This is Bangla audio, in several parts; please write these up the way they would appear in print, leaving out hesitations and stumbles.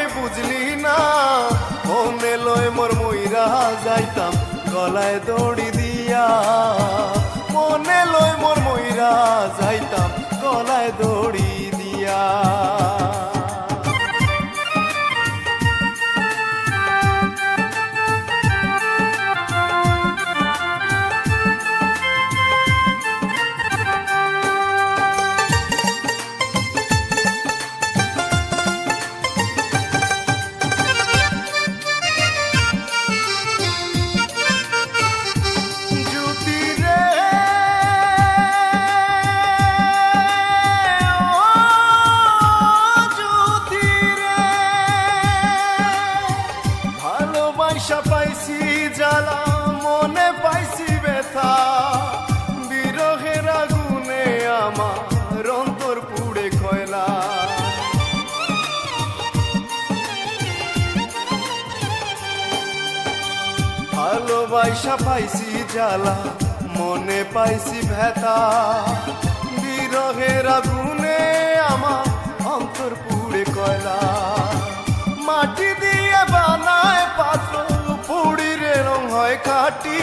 আমায় বুঝলি না, মনে লয় মোর মইরা যাইতাম গলায় দড়ি দিয়া, মনে লয় মোর মইরা যাইতাম গলায় দড়ি দিয়া। ভালোবাসা পাইছি জ্বালা, মনে পাইছি ব্যথা, বিরহের আগুনে আমার অন্তর পুড়ে কয়লা। ভালোবাসা পাইছি জ্বালা, মনে পাইছি ব্যথা, বিরহের আগুনে আমার অন্তর পুড়ে কয়লা। মাটি দিয়ে বানায় পাত্র, পুড়িরে রং হয় কাটি,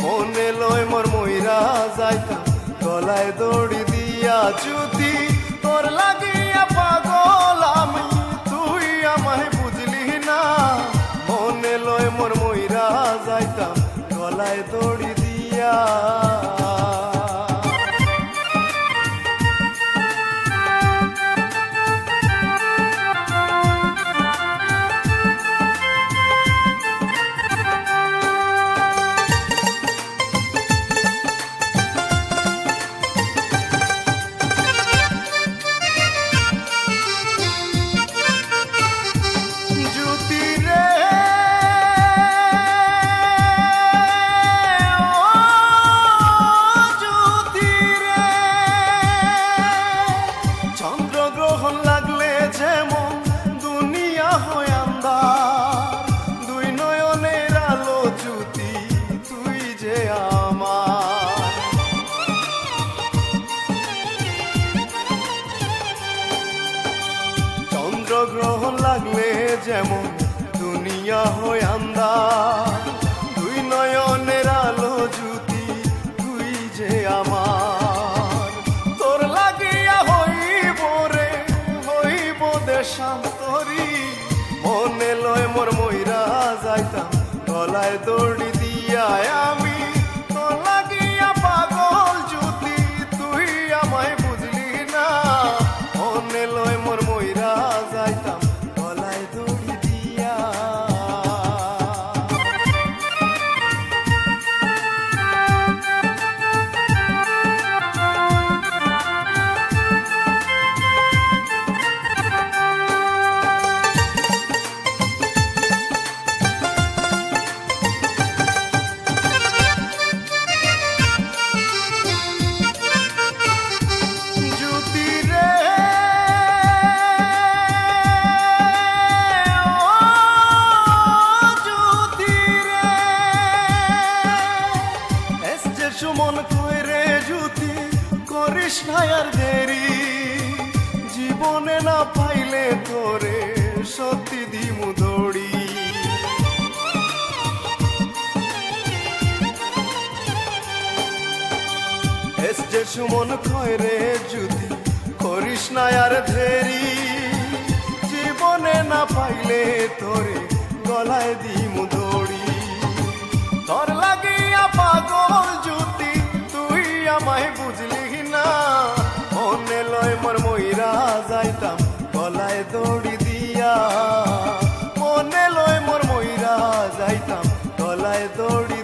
মনে লয় মোর মইরা যাইতাম গলায় দড়ি দিয়া। যদি তোর লাগিয়া পাগল আমি, তুই আমায় বুঝলি না, মনে লয় মোর মইরা যাইতাম গলায় দড়ি দিয়া। লাগলে যেমন দুনিয়া হয় আন্ধার, দুই নয়নের আলো জ্যোতি তুই যে আমার। চন্দ্রগ্রহণ লাগলে যেমন দুনিয়া হয় আন্ধার, দুই নয়নের আলো জ্যোতি তুই যে আমার। তোর লাগিয়া হইব রে হইব দেশান্তরী, মনে লয় মোর মইরা যাইতাম গলায় দড়ি দিয়া। আমি তোর লাগিয়া পাগল যদি, তুই আমায় বুঝলি না, মনে লয় মোর মইরা যাইতাম গলায় দড়ি দিয়া। সুমন কইরে জ্যোতি করিস না আর দেরি, জীবনে না পাইলে তোরে সত্যি দিমু দড়ি। এস যে সুমন কইরে জ্যোতি করিস না আর দেরি, জীবনে না পাইলে তোরে গলায় দিমু দড়ি। তোর লাগিয়া পাগল জ্যোতি, তুই আমায় বুঝলি না, মনে লয় মোর মইরা যাইতাম গলায় দড়ি দিয়া, মনে লয় মোর মইরা যাইতাম গলায় দড়ি